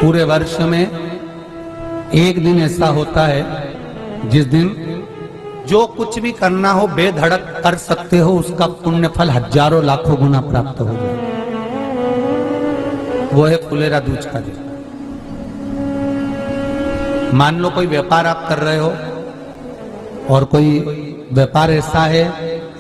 पूरे वर्ष में एक दिन ऐसा होता है जिस दिन जो कुछ भी करना हो बेधड़क कर सकते हो, उसका पुण्य फल हजारों लाखों गुना प्राप्त हो जाए। वो है फुलेरा दूज का दिन। मान लो कोई व्यापार आप कर रहे हो और कोई व्यापार ऐसा है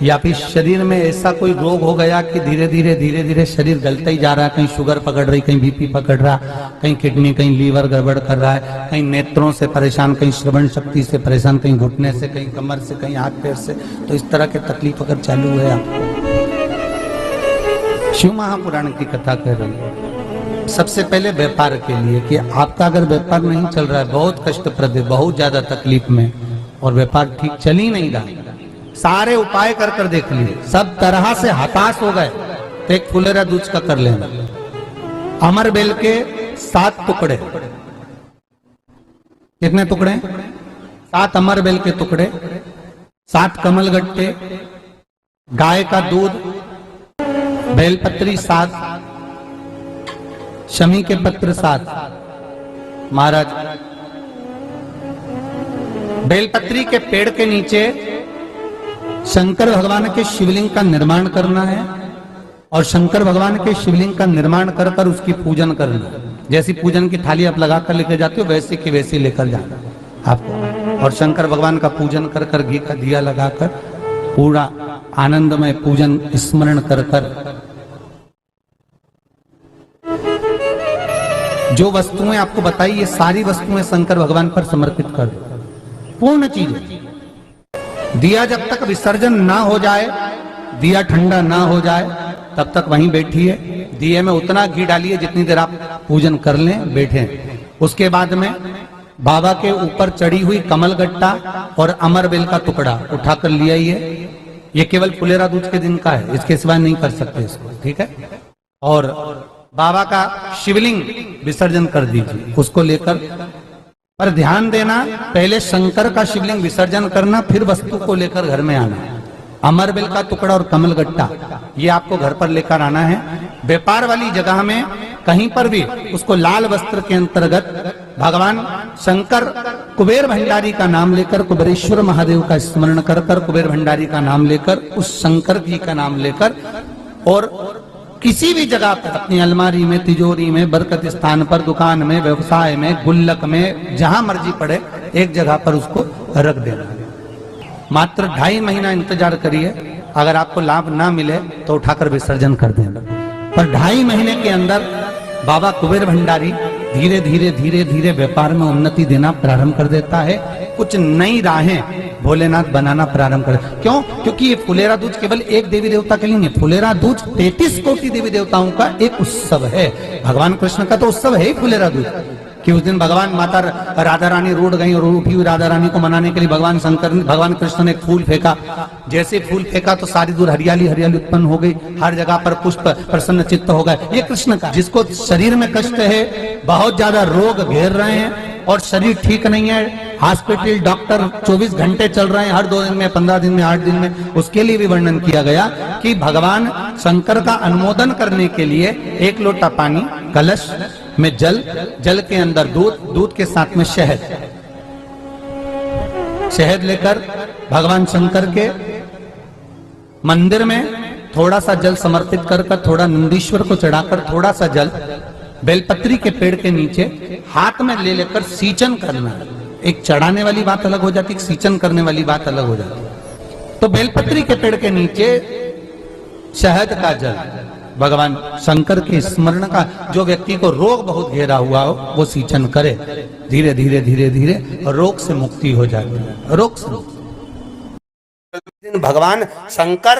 या फिर शरीर में ऐसा कोई रोग हो गया कि धीरे धीरे शरीर गलता ही जा रहा है। कहीं शुगर पकड़ रही, कहीं बीपी पकड़ रहा, कहीं किडनी, कहीं लीवर गड़बड़ कर रहा है, कहीं नेत्रों से परेशान, कहीं श्रवण शक्ति से परेशान, कहीं घुटने से, कहीं कमर से, कहीं हाथ पैर से। तो इस तरह के तकलीफ अगर चालू है आपको, शिव महापुराण की कथा कह रही है। सबसे पहले व्यापार के लिए कि आपका अगर व्यापार नहीं चल रहा है, बहुत कष्टप्रद है, बहुत ज्यादा तकलीफ में, और व्यापार ठीक चल ही नहीं रहा, सारे उपाय कर कर देख लिए, सब तरह से हताश हो गए, तो एक फुलेरा दूज का कर लेना। अमर बेल के 7 टुकड़े, कितने टुकड़े? 7 अमर बेल के टुकड़े, 7 कमल गट्टे, गाय का दूध, बेलपत्री 7, शमी के पत्र 7। महाराज, बेलपत्री के पेड़ के नीचे शंकर भगवान के शिवलिंग का निर्माण करना है, और शंकर भगवान के शिवलिंग का निर्माण कर कर उसकी पूजन करना। जैसी पूजन की थाली आप लगा कर लेकर जाते हो, वैसे की वैसी लेकर जाना आपको, और शंकर भगवान का पूजन कर कर, घी का दिया लगाकर पूरा आनंदमय पूजन स्मरण कर कर, जो वस्तुएं आपको बताई ये सारी वस्तुएं शंकर भगवान पर समर्पित कर दो, पूर्ण चीजें। दिया जब तक विसर्जन ना हो जाए, दिया ठंडा ना हो जाए, तब तक वहीं बैठिए। दिए में उतना घी डालिए जितनी देर आप पूजन कर लें, बैठे। उसके बाद में बाबा के ऊपर चढ़ी हुई कमल गट्टा और अमर बेल का टुकड़ा उठाकर ले आइए। ये केवल फुलेरा दूज के दिन का है, इसके सिवा नहीं कर सकते इसको, ठीक है। और बाबा का शिवलिंग विसर्जन कर दीजिए, उसको लेकर, पर ध्यान देना, पहले शंकर का शिवलिंग विसर्जन करना, फिर वस्तु को लेकर घर में आना। अमर बेल का टुकड़ा और कमल गट्टा ये आपको घर पर लेकर आना है। व्यापार वाली जगह में कहीं पर भी उसको लाल वस्त्र के अंतर्गत भगवान शंकर, कुबेर भंडारी का नाम लेकर, कुबेरेश्वर महादेव का स्मरण कर कर, कुबेर भंडारी का नाम लेकर, उस शंकर जी का नाम लेकर, और किसी भी जगह पर अपनी अलमारी में, तिजोरी में, बरकत स्थान पर, दुकान में, व्यवसाय में, गुल्लक में, जहां मर्जी पड़े, एक जगह पर उसको रख देना। मात्र 2.5 महीना इंतजार करिए, अगर आपको लाभ ना मिले तो उठाकर विसर्जन कर देना। पर 2.5 महीने के अंदर बाबा कुबेर भंडारी धीरे धीरे व्यापार में उन्नति देना प्रारंभ कर देता है। कुछ नई राहें भोलेनाथ बनाना प्रारंभ कर। क्यों? क्योंकि ये फुलेरा दूज केवल एक देवी देवता के लिए नहीं, फुलेरा दूज 33 कोटि देवी देवताओं का एक उत्सव है। भगवान कृष्ण का तो उत्सव है ही फुलेरा दूज, कि उस दिन भगवान माता राधा रानी रूठ गई, और उठी हुई राधा रानी को मनाने के लिए भगवान कृष्ण ने एक फूल फेंका। जैसे फूल फेंका तो सारी दूर हरियाली उत्पन्न हो गई, हर जगह पर पुष्प प्रसन्न चित्त हो गए। ये कृष्ण का, जिसको शरीर में कष्ट है, बहुत ज्यादा रोग घेर रहे हैं और शरीर ठीक नहीं है, हॉस्पिटल डॉक्टर 24 घंटे चल रहे हैं, हर 2 दिन में, 15 दिन में, 8 दिन में, उसके लिए भी वर्णन किया गया कि भगवान शंकर का अनुमोदन करने के लिए 1 लोटा पानी, कलश में जल के अंदर दूध के साथ में शहद लेकर भगवान शंकर के मंदिर में थोड़ा सा जल समर्पित कर कर, थोड़ा नंदीश्वर को चढ़ाकर, थोड़ा सा जल बेलपत्री के पेड़ के नीचे हाथ में ले लेकर सींचन करना। एक चढ़ाने वाली बात अलग हो जाती, एक सींचन करने वाली बात अलग हो जाती। तो बेलपत्री के पेड़ के नीचे शहद का जल, भगवान शंकर के स्मरण का, जो व्यक्ति को रोग बहुत घेरा हुआ हो वो सींचन करे, धीरे धीरे रोग से मुक्ति हो जाती है। रोग से भगवान शंकर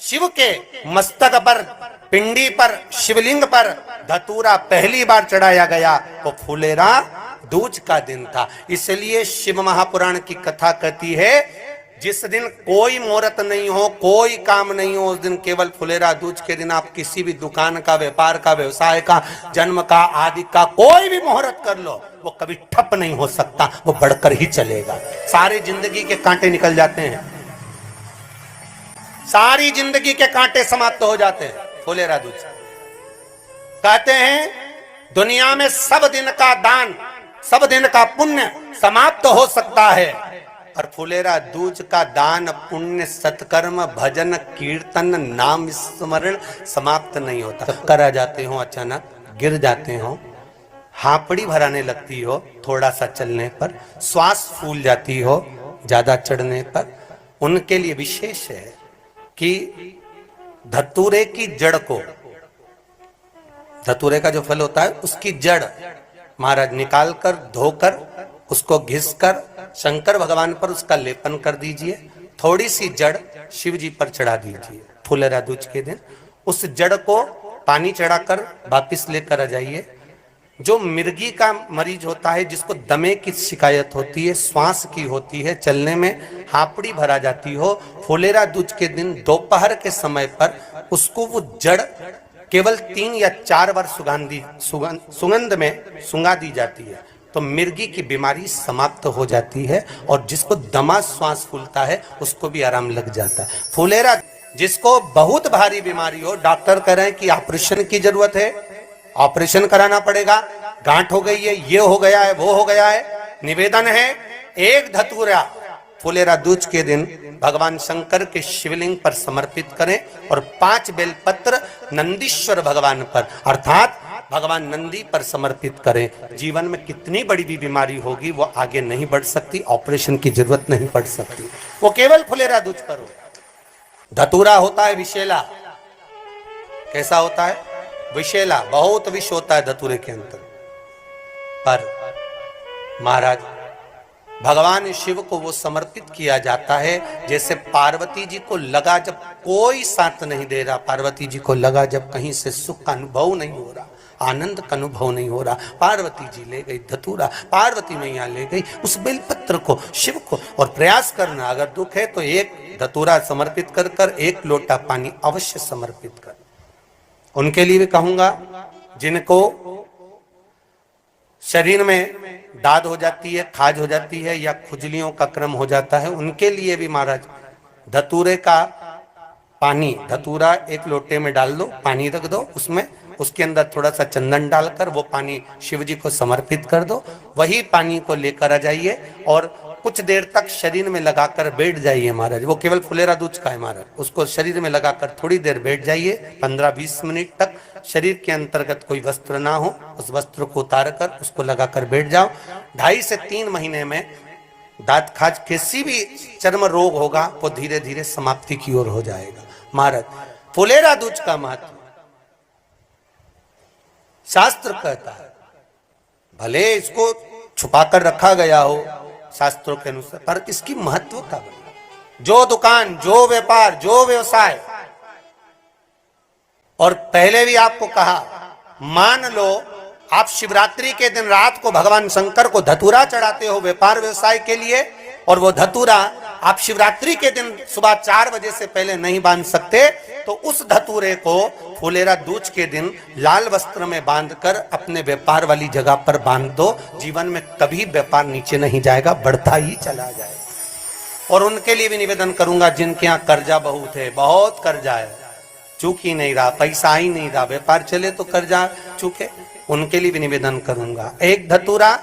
शिव के मस्तक पर, पिंडी पर, शिवलिंग पर धतूरा पहली बार चढ़ाया गया तो फुलेरा दूज का दिन था। इसलिए शिव महापुराण की कथा कहती है, जिस दिन कोई मुहूर्त नहीं हो, कोई काम नहीं हो, उस दिन केवल फुलेरा दूज के दिन आप किसी भी दुकान का, व्यापार का, व्यवसाय का, जन्म का, आदि का कोई भी मुहूर्त कर लो, वो कभी ठप नहीं हो सकता, वो बढ़कर ही चलेगा। सारी जिंदगी के कांटे निकल जाते हैं, सारी जिंदगी के कांटे समाप्त हो जाते हैं फुलेरा दूज। कहते हैं दुनिया में सब दिन का दान, सब दिन का पुण्य समाप्त हो सकता है, और फुलेरा दूज का दान पुण्य सत्कर्म भजन कीर्तन नाम स्मरण समाप्त नहीं होता। चक्कर आ जाते हो, अचानक गिर जाते हो, हापड़ी भराने लगती हो थोड़ा सा चलने पर, श्वास फूल जाती हो ज्यादा चढ़ने पर, उनके लिए विशेष है कि धतूरे की जड़ को, धतूरे का जो फल होता है उसकी जड़ महाराज निकाल कर धोकर उसको घिसकर शंकर भगवान पर उसका लेपन कर दीजिए। थोड़ी सी जड़ शिव जी पर चढ़ा दीजिए फुलेरा दूज के दिन। उस जड़ को पानी चढ़ाकर वापिस लेकर आ जाइए। जो मिर्गी का मरीज होता है, जिसको दमे की शिकायत होती है, श्वास की होती है, चलने में हापड़ी भरा जाती हो, फुलेरा दूज के दिन दोपहर के समय पर उसको वो जड़ केवल 3 या 4 बार सुगंध में सुंगा दी जाती है, तो मिर्गी की बीमारी समाप्त हो जाती है, और जिसको दमा श्वास फूलता है उसको भी आराम लग जाता है। फुलेरा, जिसको बहुत भारी बीमारी हो, डॉक्टर कह रहे हैं कि ऑपरेशन की जरूरत है, ऑपरेशन कराना पड़ेगा, गांठ हो गई है, ये हो गया है, वो हो गया है, निवेदन है एक धतूरा फुलेरा दूज के दिन भगवान शंकर के शिवलिंग पर समर्पित करें, और 5 बेलपत्र नंदीश्वर भगवान पर अर्थात भगवान नंदी पर समर्पित करें। जीवन में कितनी बड़ी भी बीमारी होगी वो आगे नहीं बढ़ सकती, ऑपरेशन की जरूरत नहीं पड़ सकती, वो केवल फुलेरा दूज पर हो। धतूरा होता है विषैला। कैसा होता है? विषैला, बहुत विष होता है धतूरे के अंदर। पर महाराज भगवान शिव को वो समर्पित किया जाता है जैसे पार्वती जी को लगा, जब कोई साथ नहीं दे रहा, पार्वती जी को लगा जब कहीं से सुख का अनुभव नहीं हो रहा, आनंद का अनुभव नहीं हो रहा, पार्वती जी ले गई धतूरा, पार्वती मैया ले गई उस बेलपत्र को शिव को। और प्रयास करना, अगर दुख है तो एक धतूरा समर्पित कर कर 1 लोटा पानी अवश्य समर्पित कर। उनके लिए भी कहूंगा जिनको शरीर में दाद हो जाती है, खाज हो जाती है, या खुजलियों का क्रम हो जाता है, उनके लिए भी महाराज धतूरे का पानी, धतूरा 1 लोटे में डाल दो, पानी रख दो उसमें, उसके अंदर थोड़ा सा चंदन डालकर वो पानी शिव जी को समर्पित कर दो। वही पानी को लेकर आ जाइए और कुछ देर तक शरीर में लगाकर बैठ जाइए महाराज। वो केवल फुलेरा दूज का है महाराज, उसको शरीर में लगाकर थोड़ी देर बैठ जाइए, 15-20 मिनट तक। शरीर के अंतर्गत कोई वस्त्र ना हो, उस वस्त्र को उतार कर उसको लगाकर बैठ जाओ। 2.5 से 3 महीने में दांत खाज, किसी भी चर्म रोग होगा वो धीरे धीरे समाप्ति की ओर हो जाएगा। महाराज फुलेरा दूज का महत्व शास्त्र कहता है, भले इसको छुपाकर रखा गया हो शास्त्रों के अनुसार, पर इसकी महत्वता बनी। जो दुकान, जो व्यापार, जो व्यवसाय, और पहले भी आपको कहा, मान लो आप शिवरात्रि के दिन रात को भगवान शंकर को धतूरा चढ़ाते हो व्यापार व्यवसाय के लिए, और वो धतूरा आप शिवरात्रि के दिन सुबह 4 बजे से पहले नहीं बांध सकते, तो उस धतूरे को फुलेरा दूज के दिन लाल वस्त्र में बांधकर अपने व्यापार वाली जगह पर बांध दो। जीवन में कभी व्यापार नीचे नहीं जाएगा, बढ़ता ही चला जाएगा। और उनके लिए भी निवेदन करूंगा जिनके यहाँ कर्जा बहुत है, बहुत कर्जा है, चूक ही नहीं रहा, पैसा ही नहीं रहा, व्यापार चले तो कर्जा चूके, उनके लिए भी निवेदन करूंगा। 1 धतूरा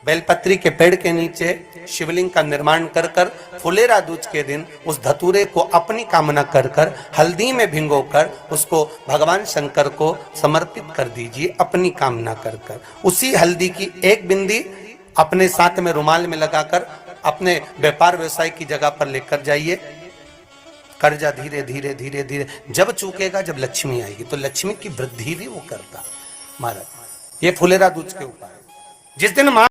बेलपत्री के पेड़ के नीचे शिवलिंग का निर्माण कर कर फुलेरा दूज के दिन उस धतूरे को अपनी कामना कर कर हल्दी में भिंगोकर उसको भगवान शंकर को समर्पित कर दीजिए अपनी कामना कर कर। उसी हल्दी की 1 बिंदी अपने साथ में रुमाल में लगाकर अपने व्यापार व्यवसाय की जगह पर लेकर जाइए। कर्जा धीरे धीरे धीरे धीरे जब चूकेगा, जब लक्ष्मी आएगी, तो लक्ष्मी की वृद्धि भी वो करता। महाराज ये फुलेरा दूज के उपाय जिस दिन